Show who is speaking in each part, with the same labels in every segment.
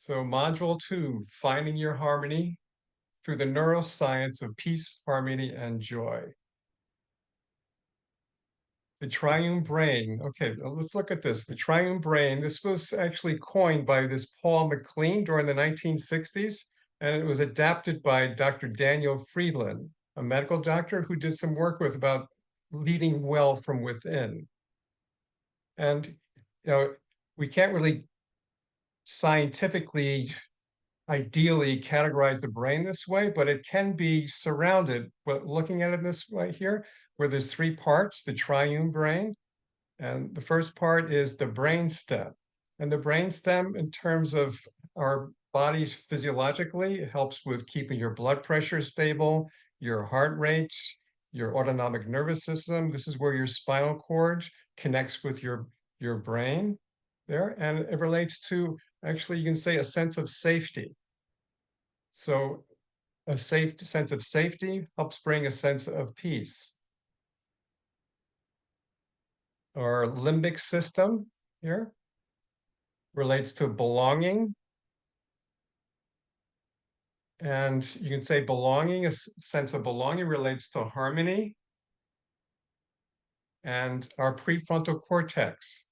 Speaker 1: So module 2, finding your harmony through the neuroscience of peace, harmony, and joy. The triune brain. Okay, let's look at this. The triune brain, this was actually coined by this Paul MacLean during the 1960s, and it was adapted by Dr. Daniel Friedland, a medical doctor who did some work with about leading well from within. And, we can't really scientifically ideally categorize the brain this way, but it can be surrounded, but looking at it this way here, where there's three parts, the triune brain. And the first part is the brain stem. And the brain stem, in terms of our bodies physiologically, it helps with keeping your blood pressure stable, your heart rate, your autonomic nervous system. This is where your spinal cord connects with your brain there. And it relates to, actually, you can say, a sense of safety. So a safe sense of safety helps bring a sense of peace. Our limbic system here relates to belonging. And you can say belonging, a sense of belonging relates to harmony. And our prefrontal cortex,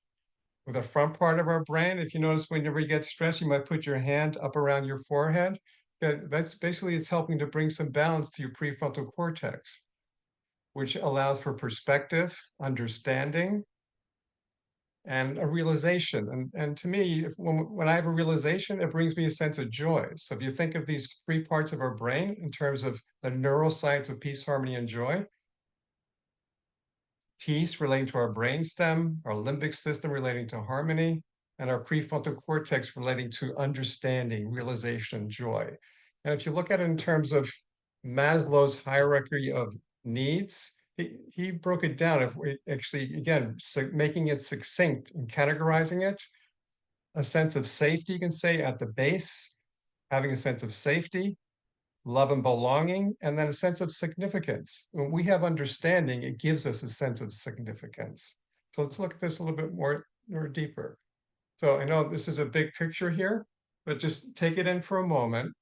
Speaker 1: with the front part of our brain. If you notice, whenever you get stressed, you might put your hand up around your forehead. That's basically, it's helping to bring some balance to your prefrontal cortex, which allows for perspective, understanding, and a realization. And to me, when I have a realization, it brings me a sense of joy. So if you think of these three parts of our brain in terms of the neuroscience of peace, harmony, and joy, peace relating to our brainstem, our limbic system relating to harmony, and our prefrontal cortex relating to understanding, realization, joy. And if you look at it in terms of Maslow's hierarchy of needs, he broke it down. If we actually, again, making it succinct and categorizing it, a sense of safety, you can say, at the base, having a sense of safety, love and belonging, and then a sense of significance. When we have understanding, it gives us a sense of significance. So let's look at this a little bit more deeper. So I know this is a big picture here, but just take it in for a moment.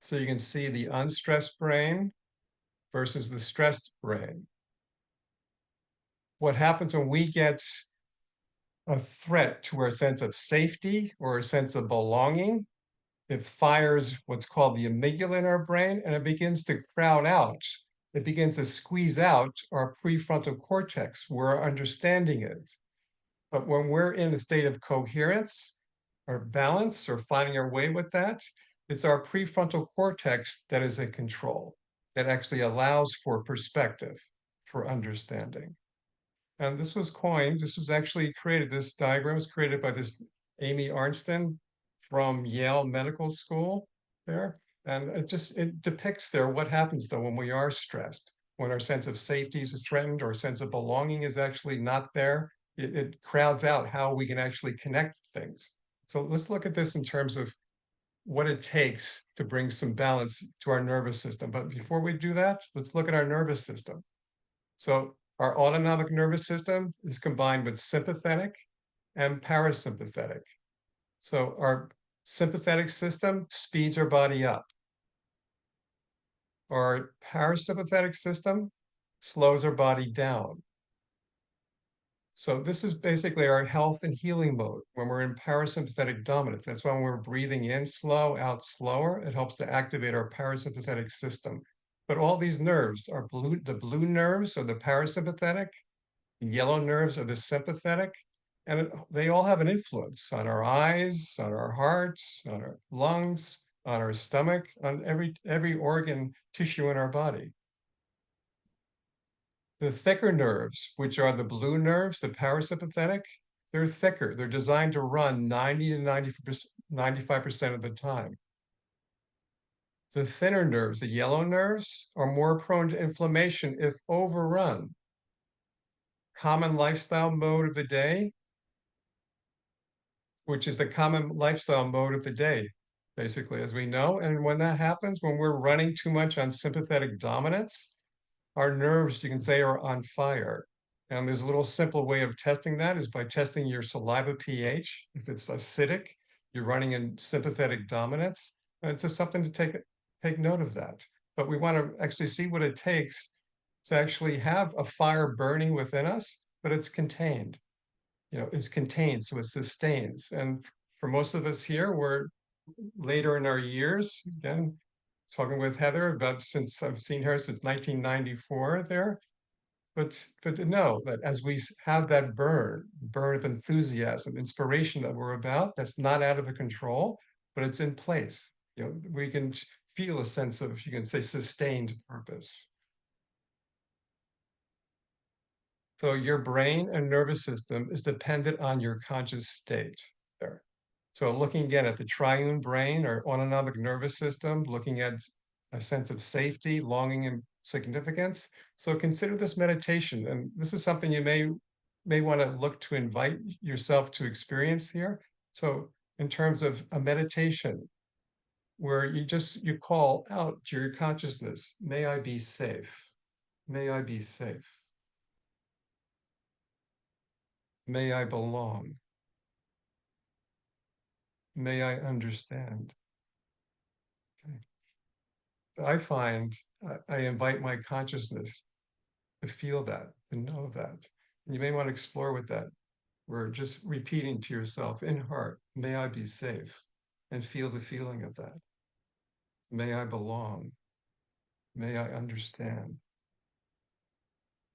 Speaker 1: So you can see the unstressed brain versus the stressed brain. What happens when we get a threat to our sense of safety or a sense of belonging? It fires what's called the amygdala in our brain, and it begins to crowd out. It begins to squeeze out our prefrontal cortex, where our understanding is. But when we're in a state of coherence or balance or finding our way with that, it's our prefrontal cortex that is in control, that actually allows for perspective, for understanding. And this was coined, this was actually created, this diagram was created by this Amy Arnsten from Yale Medical School there. And it depicts there what happens though when we are stressed, when our sense of safety is threatened or sense of belonging is actually not there. It crowds out how we can actually connect things. So let's look at this in terms of what it takes to bring some balance to our nervous system. But before we do that, let's look at our nervous system. So our autonomic nervous system is combined with sympathetic and parasympathetic. So our sympathetic system speeds our body up. Our parasympathetic system slows our body down. So this is basically our health and healing mode when we're in parasympathetic dominance. That's when we're breathing in slow, out slower. It helps to activate our parasympathetic system. But all these nerves are the blue nerves are the parasympathetic, the yellow nerves are the sympathetic, and they all have an influence on our eyes, on our hearts, on our lungs, on our stomach, on every organ tissue in our body. The thicker nerves, which are the blue nerves, the parasympathetic, they're thicker. They're designed to run 90 to 95% of the time. The thinner nerves, the yellow nerves, are more prone to inflammation if overrun. Common lifestyle mode of the day, which is the common lifestyle mode of the day, basically, as we know. And when that happens, when we're running too much on sympathetic dominance, our nerves, you can say, are on fire. And there's a little simple way of testing that is by testing your saliva pH. If it's acidic, you're running in sympathetic dominance. And it's just something to take note of that. But we want to actually see what it takes to actually have a fire burning within us, but it's contained. It's contained, so it sustains. And for most of us here, we're later in our years. Again, talking with Heather about since I've seen her since 1994 there. But to know that as we have that burn of enthusiasm, inspiration that we're about, that's not out of the control, but it's in place. We can feel a sense of, you can say, sustained purpose. So your brain and nervous system is dependent on your conscious state there. So looking again at the triune brain or autonomic nervous system, looking at a sense of safety, longing, and significance. So consider this meditation. And this is something you may want to look to invite yourself to experience here. So in terms of a meditation where you call out to your consciousness, may I be safe. May I be safe. May I belong. May I understand. Okay. I find I invite my consciousness to feel that, to know that. And you may want to explore with that. We're just repeating to yourself in heart, may I be safe, and feel the feeling of that. May I belong. May I understand.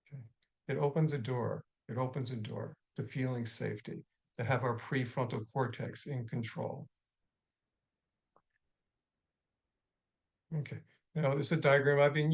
Speaker 1: Okay. It opens a door. It opens a door to feeling safety, to have our prefrontal cortex in control. Okay. Now, this is a diagram I've been